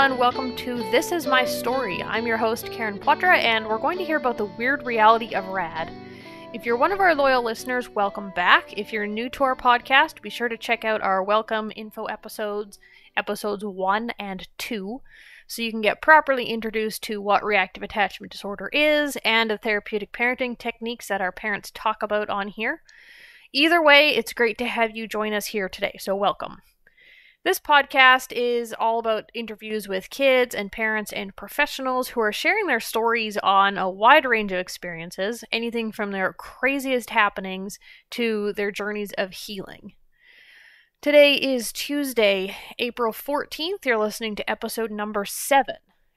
everyone. Welcome to This Is My Story. I'm your host, Karen Poitras, and we're going to hear about the weird reality of RAD. If you're one of our loyal listeners, welcome back. If you're new to our podcast, be sure to check out our welcome info episodes 1 and 2, so you can get properly introduced to what reactive attachment disorder is and the therapeutic parenting techniques that our parents talk about on here. Either way, it's great to have you join us here today, so welcome. This podcast is all about interviews with kids and parents and professionals who are sharing their stories on a wide range of experiences, anything from their craziest happenings to their journeys of healing. Today is Tuesday, April 14th. You're listening to episode number 7.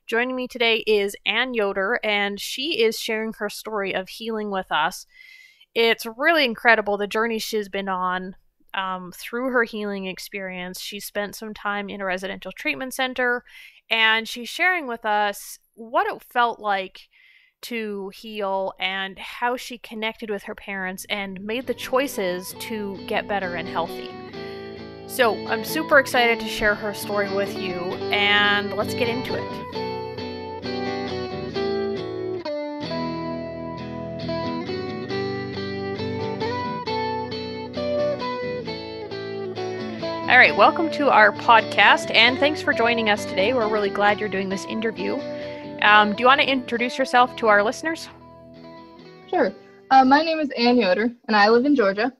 Joining me today is Anne Yoder, and she is sharing her story of healing with us. It's really incredible the journey she's been on. Through her healing experience. She spent some time in a residential treatment center, and she's sharing with us what it felt like to heal and how she connected with her parents and made the choices to get better and healthy. So I'm super excited to share her story with you, and let's get into it. All right, welcome to our podcast, and thanks for joining us today. We're really glad you're doing this interview. Do you want to introduce yourself to our listeners? Sure. My name is Anne Yoder, and I live in Georgia.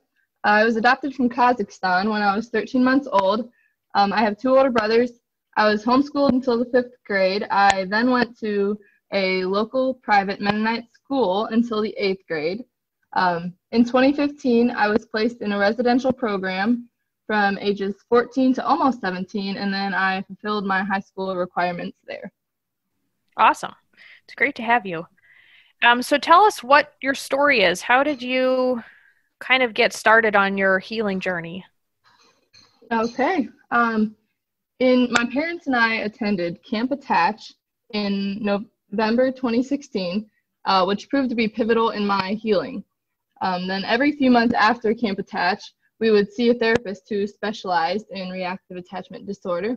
I was adopted from Kazakhstan when I was 13 months old. I have 2 older brothers. I was homeschooled until the 5th grade. I then went to a local private Mennonite school until the 8th grade. In 2015, I was placed in a residential program from ages 14 to almost 17, and then I fulfilled my high school requirements there. Awesome. It's great to have you. So tell us what your story is. How did you kind of get started on your healing journey? Okay. My parents and I attended Camp Attach in November 2016, which proved to be pivotal in my healing. Then every few months after Camp Attach, we would see a therapist who specialized in reactive attachment disorder.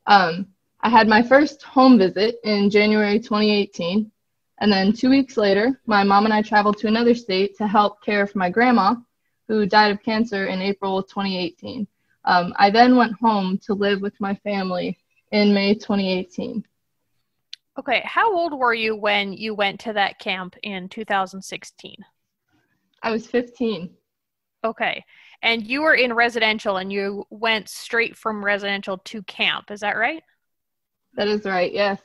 I had my first home visit in January 2018, and then 2 weeks later, my mom and I traveled to another state to help care for my grandma, who died of cancer in April 2018. I then went home to live with my family in May 2018. Okay, how old were you when you went to that camp in 2016? I was 15. Okay. And you were in residential and you went straight from residential to camp. Is that right? That is right, yes.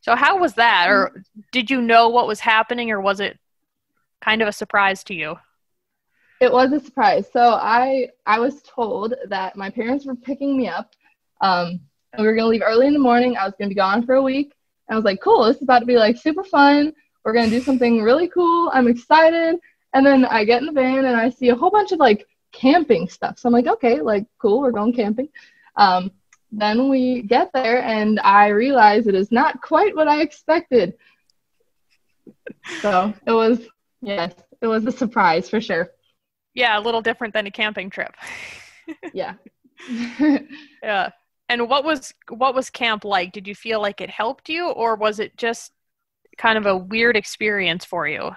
So how was that? Or did you know what was happening, or was it kind of a surprise to you? It was a surprise. So I was told that my parents were picking me up, and we were going to leave early in the morning. I was going to be gone for a week. And I was like, cool, this is about to be like super fun. We're going to do something really cool. I'm excited. And then I get in the van and I see a whole bunch of like camping stuff. So I'm like, okay, like cool, we're going camping. Then we get there and I realize it is not quite what I expected. So it was a surprise for sure. Yeah, a little different than a camping trip. Yeah. Yeah. And what was camp like? Did you feel like it helped you, or was it just kind of a weird experience for you?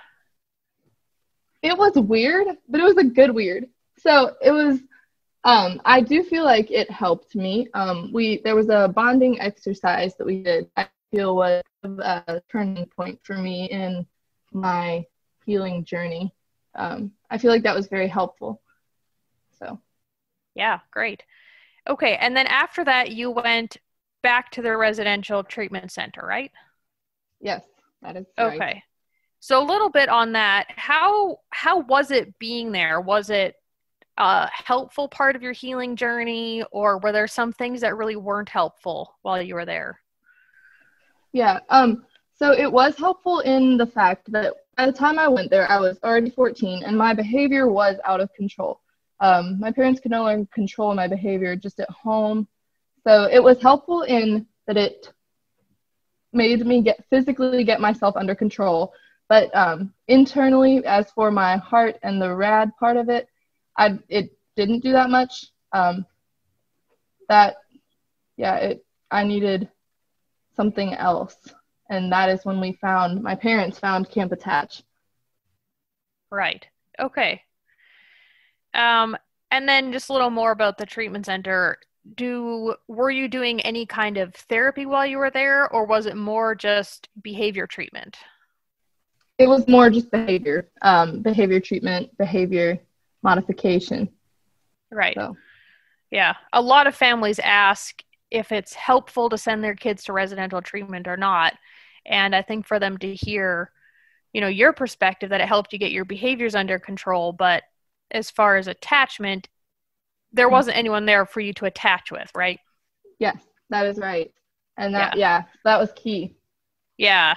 It was weird, but it was a good weird. So it was, I do feel like it helped me. There was a bonding exercise that we did, I feel was a turning point for me in my healing journey. I feel like that was very helpful. So. Yeah, great. Okay. And then after that, you went back to the residential treatment center, right? Yes, that is right. Okay. So a little bit on that. How was it being there? Was it a helpful part of your healing journey, or were there some things that really weren't helpful while you were there? Yeah. So it was helpful in the fact that by the time I went there, I was already 14 and my behavior was out of control. My parents could no longer control my behavior just at home. So it was helpful in that it made me physically get myself under control. But internally, as for my heart and the RAD part of it, it didn't do that much. It I needed something else. And that is when my parents found Camp Attach. Right. Okay. And then just a little more about the treatment center. Were you doing any kind of therapy while you were there, or was it more just behavior treatment? It was more just behavior treatment, behavior modification. Right. So. Yeah. A lot of families ask if it's helpful to send their kids to residential treatment or not. And I think for them to hear, your perspective that it helped you get your behaviors under control, but as far as attachment, there wasn't anyone there for you to attach with, right? Yes, that is right. And that was key. Yeah.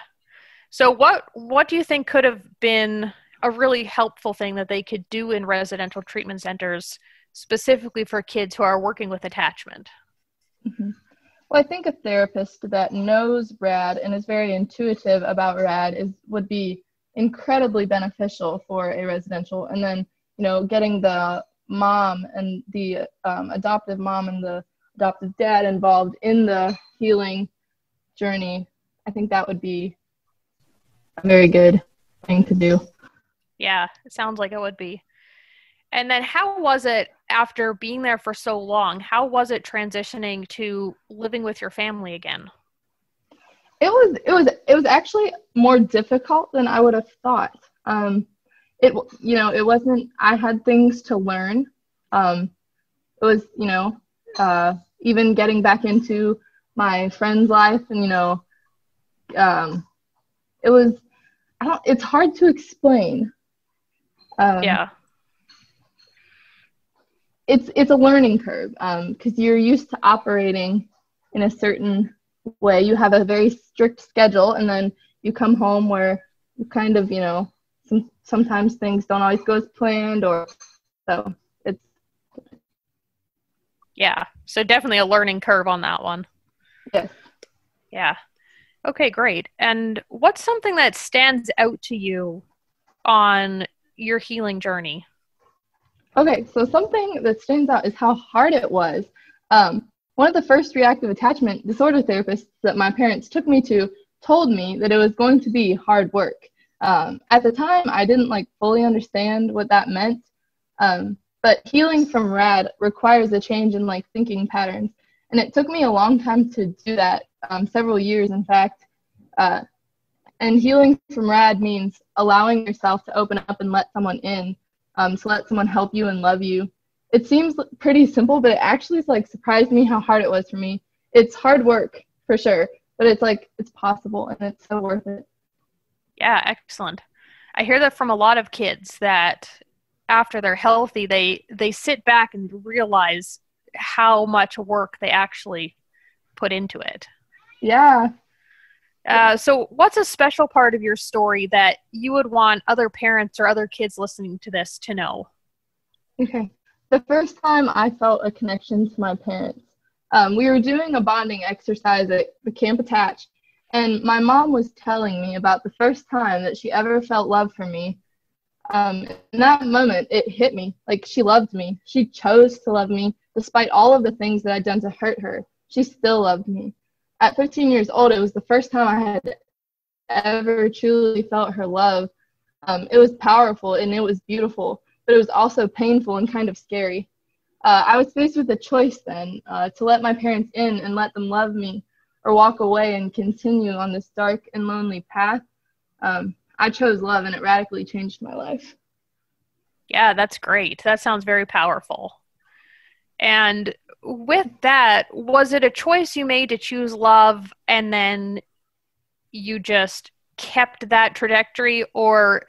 So what do you think could have been a really helpful thing that they could do in residential treatment centers, specifically for kids who are working with attachment? Mm-hmm. Well, I think a therapist that knows RAD and is very intuitive about RAD would be incredibly beneficial for a residential. And then, getting the mom and the adoptive mom and the adoptive dad involved in the healing journey, I think that would be a very good thing to do. Yeah, it sounds like it would be. And then how was it after being there for so long? How was it transitioning to living with your family again? It was actually more difficult than I would have thought. It wasn't, I had things to learn. It was, even getting back into my friend's life and, it was, it's hard to explain. Yeah. It's a learning curve, because you're used to operating in a certain way. You have a very strict schedule, and then you come home where you kind of, sometimes things don't always go as planned, so it's. Yeah, so definitely a learning curve on that one. Yes. Yeah. Okay, great. And what's something that stands out to you on your healing journey? Okay, so something that stands out is how hard it was. One of the first reactive attachment disorder therapists that my parents took me to told me that it was going to be hard work. At the time, I didn't fully understand what that meant, but healing from RAD requires a change in thinking patterns, and it took me a long time to do that, several years, in fact. And healing from RAD means allowing yourself to open up and let someone in. To let someone help you and love you. It seems pretty simple, but it actually surprised me how hard it was for me. It's hard work for sure, but it's possible and it's so worth it. Yeah, excellent. I hear that from a lot of kids that after they're healthy, they sit back and realize how much work they actually put into it. Yeah. So what's a special part of your story that you would want other parents or other kids listening to this to know? Okay. The first time I felt a connection to my parents, we were doing a bonding exercise at the Camp Attach, and my mom was telling me about the first time that she ever felt love for me. In that moment, it hit me. She loved me. She chose to love me despite all of the things that I'd done to hurt her. She still loved me. At 15 years old, it was the first time I had ever truly felt her love. It was powerful and it was beautiful, but it was also painful and kind of scary. I was faced with a choice then, to let my parents in and let them love me, or walk away and continue on this dark and lonely path. I chose love, and it radically changed my life. Yeah, that's great. That sounds very powerful. And with that, was it a choice you made to choose love and then you just kept that trajectory, or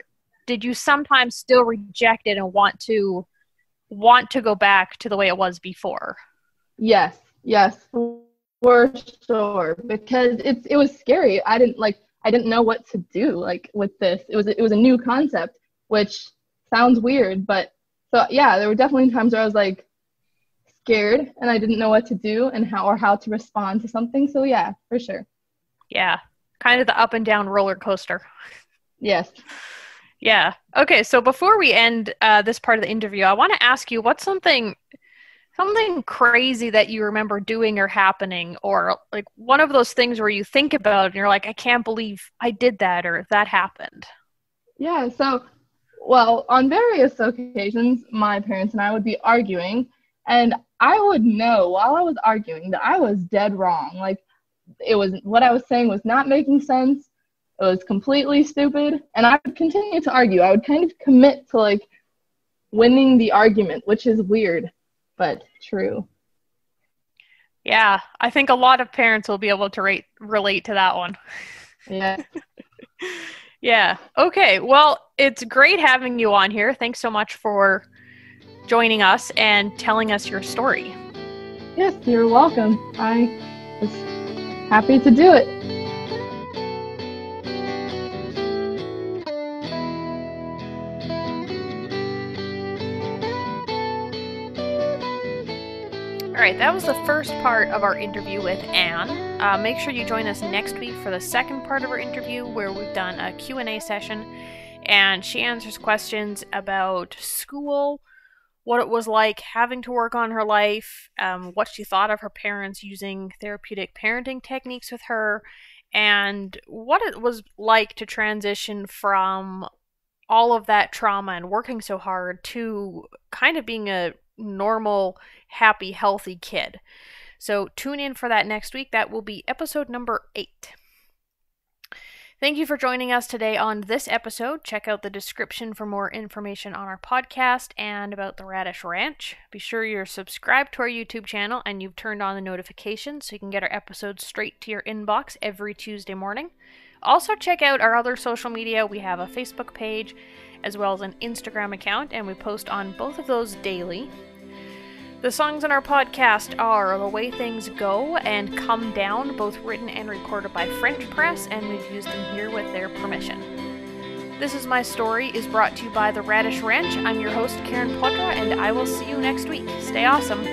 did you sometimes still reject it and want to go back to the way it was before? Yes, for sure, because it was scary. I didn't know what to do with this. It was a new concept, which sounds weird, but so yeah, there were definitely times where I was scared and I didn't know what to do and how to respond to something. So yeah, for sure. Yeah, kind of the up and down roller coaster. Yes. Yeah. Okay, so before we end this part of the interview, I want to ask you, what's something Something crazy that you remember doing or happening, or like one of those things where you think about it and you're like, I can't believe I did that or that happened. Yeah, so, well, on various occasions, my parents and I would be arguing, and I would know while I was arguing that I was dead wrong. Like, it was what I was saying was not making sense. It was completely stupid, and I would continue to argue. I would kind of commit to like winning the argument, which is weird, but true. Yeah, I think a lot of parents will be able to relate to that one. Yeah. Yeah. Okay. Well, it's great having you on here. Thanks so much for joining us and telling us your story. Yes, you're welcome. I was happy to do it. All right, that was the first part of our interview with Anne. Make sure you join us next week for the second part of our interview, where we've done a Q&A session, and she answers questions about school, what it was like having to work on her life, what she thought of her parents using therapeutic parenting techniques with her, and what it was like to transition from all of that trauma and working so hard to kind of being a normal, happy, healthy kid. So tune in for that next week. That will be episode number 8. Thank you for joining us today on this episode. Check out the description for more information on our podcast and about the Radish Ranch. Be sure you're subscribed to our YouTube channel and you've turned on the notifications so you can get our episodes straight to your inbox every Tuesday morning. Also, check out our other social media. We have a Facebook page as well as an Instagram account, and we post on both of those daily. The songs on our podcast are The Way Things Go and Come Down, both written and recorded by French Press, and we've used them here with their permission. This Is My Story is brought to you by the Radish Ranch. I'm your host, Karen Poitras, and I will see you next week. Stay awesome.